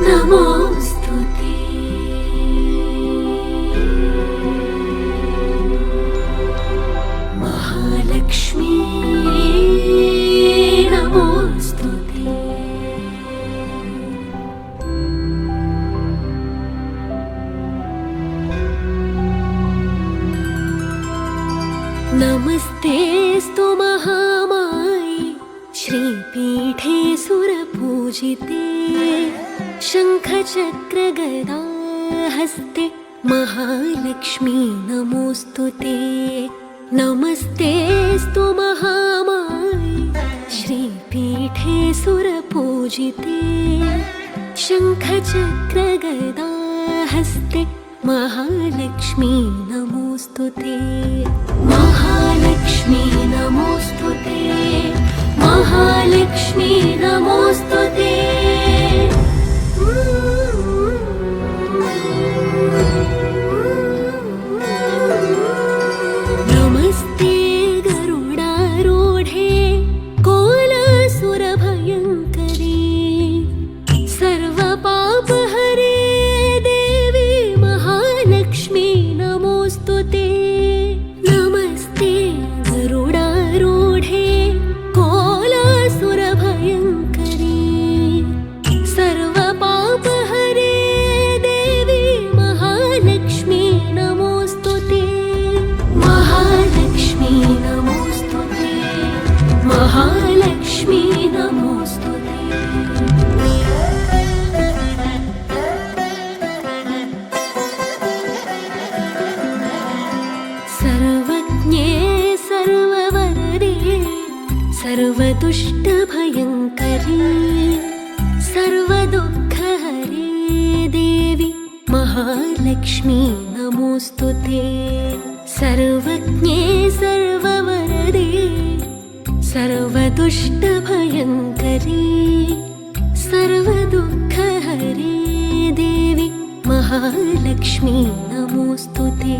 नमोस्तुते महालक्ष्मी नमोस्तुते नमस्तेस्तु महामाये श्रीपीठे सुरपूजिते शङ्खचक्रगदा हस्ते महालक्ष्मी नमोस्तुते नमस्तेस्तु महामाये श्रीपीठे सुरपूजिते शङ्खचक्रगदा हस्ते महालक्ष्मी नमोस्तुते महालक्ष्मी नमोस्तुते महालक्ष्मी नमोस्तुते नमस्ते गरुडारूढे कोलासुरभयङ्करी सर्वपापहरे देवी महालक्ष्मी नमोस्तुते नमस्ते गरुडारूढे कोलासुरभयङ्करी सर्वपापहरे देवी महालक्ष्मी नमोस्तुते महालक्ष्मी नमोस्तुते महालक्ष्मी नमोस्तुते सर्वज्ञे सर्ववरदे सर्वदुष्टभयङ्करी सर्वदुःखहरे देवी महालक्ष्मी नमोस्तुते सर्वज्ञे सर्ववरदे सर्वदुष्टभयङ्करी सर्वदुःखहरे देवी महालक्ष्मी नमोस्तुते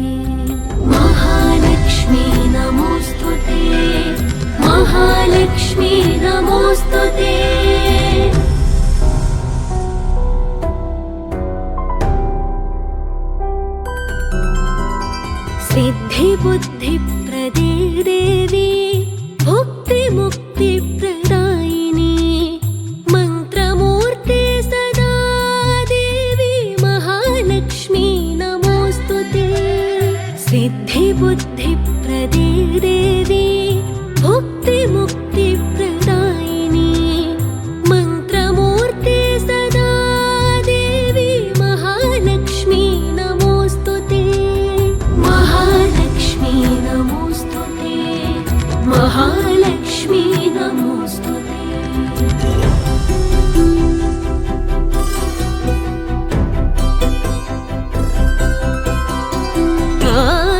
महालक्ष्मी नमोस्तुते महालक्ष्मी नमोस्तुते सिद्धिबुद्धिप्रदे देवी भुक्तिमुक्तिप्रदायिनी मन्त्रमूर्ते सदा देवी महालक्ष्मी नमोस्तुते सिद्धिबुद्धिप्रदे देवी भुक्तिमुक्तिप्रदायिनी मन्त्रमूर्ते सदा देवी महालक्ष्मी नमोस्तुते महालक्ष्मी नमोस्तुते महालक्ष्मी नमोस्तुते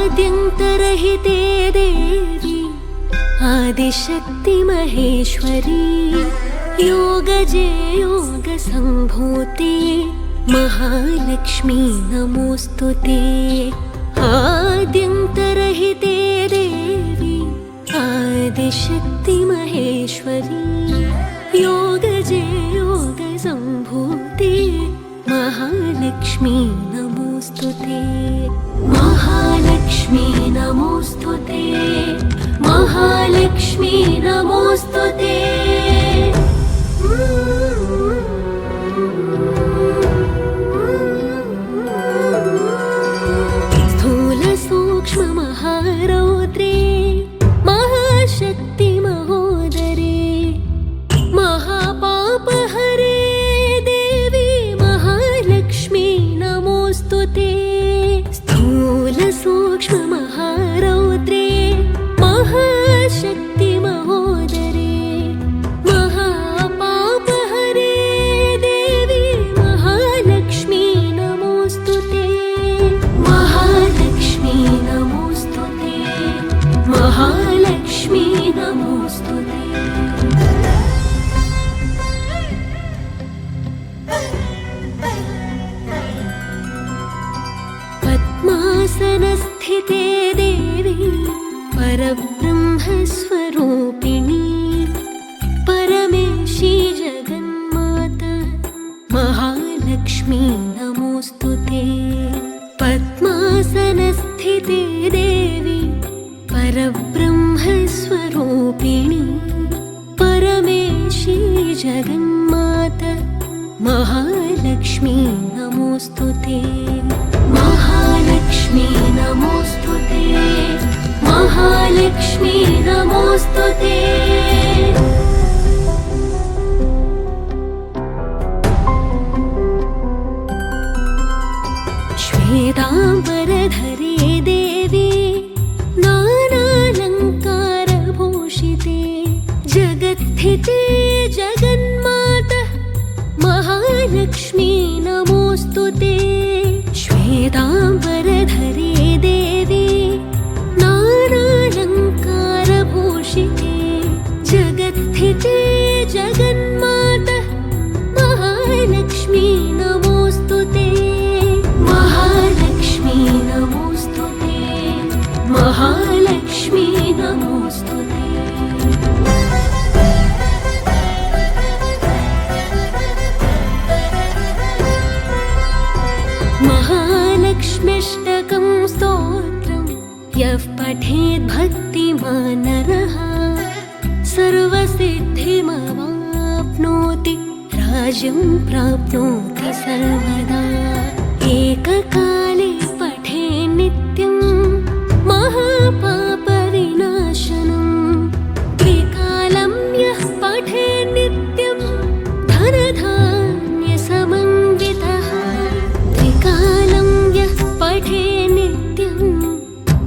आद्यन्तरहिते देवी आदिशक्ति महेश्वरी योगजे योगसम्भूते महालक्ष्मी नमोस्तुते आद्यन्तरहिते देवी आदिशक्ति महेश्वरी योगजे योगसम्भूते महालक्ष्मी नमोस्तुते महालक्ष्मी नमोस्तुते महालक्ष्मी नमोस्तुते स्थूलसूक्ष्ममहारौद्रे महाशक्ति महोदरे महापापहरे देवी महालक्ष्मी नमोस्तुते स्थूलसूक्ष्ममहारौद्रे महाशक्ति महोदरे महापापहरे देवी महालक्ष्मी नमोस्तुते महालक्ष्मी नमोस्तुते महालक्ष्मी नमोस्तुते पद्मासनस्थिते देवी परब्रह्मस्वरूपिणी परमेशी जगन्माता महालक्ष्मी महालक्ष्मी नमोऽस्तुते पद्मासनस्थिते देवी परब्रह्मस्वरूपिणी परमेशी जगन्माता महालक्ष्मी नमोऽस्तुते महालक्ष्मी नमोऽस्तुते महालक्ष्मी नमोऽस्तुते श्वेताम्बरधरे देवी नानालङ्कारभूषिते जगत्स्थिते जगन्माता महालक्ष्मी नमोऽस्तुते श्वेताम्बरधरे देवी नानालङ्कारभूषिते जगत्स्थिते जगन्माता महालक्ष्मी नमोऽस्तुते महालक्ष्मी नमोऽस्तुते महालक्ष्मी नमोऽस्तुते महालक्ष्म्यष्टकं स्तोत्रं यः पठेत् भक्तिमान् नरः सर्वसिद्धिमवाप्नोति राज्यं प्राप्नोति सर्वदा एककाले पठे नित्यं महापापविनाशनं त्रिकालं यः पठे नित्यं धनधान्यसमन्वितः त्रिकालं यः पठे नित्यं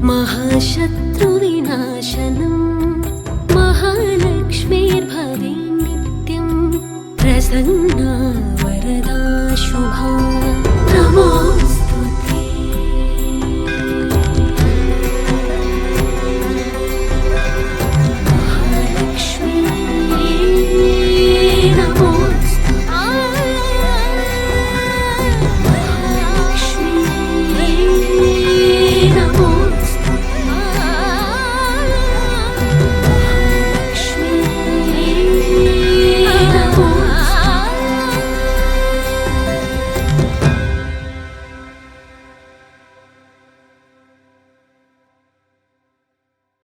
महाशत्रुविनाशनं महालक्ष्मीर्भवे नित्यं प्रसन्ना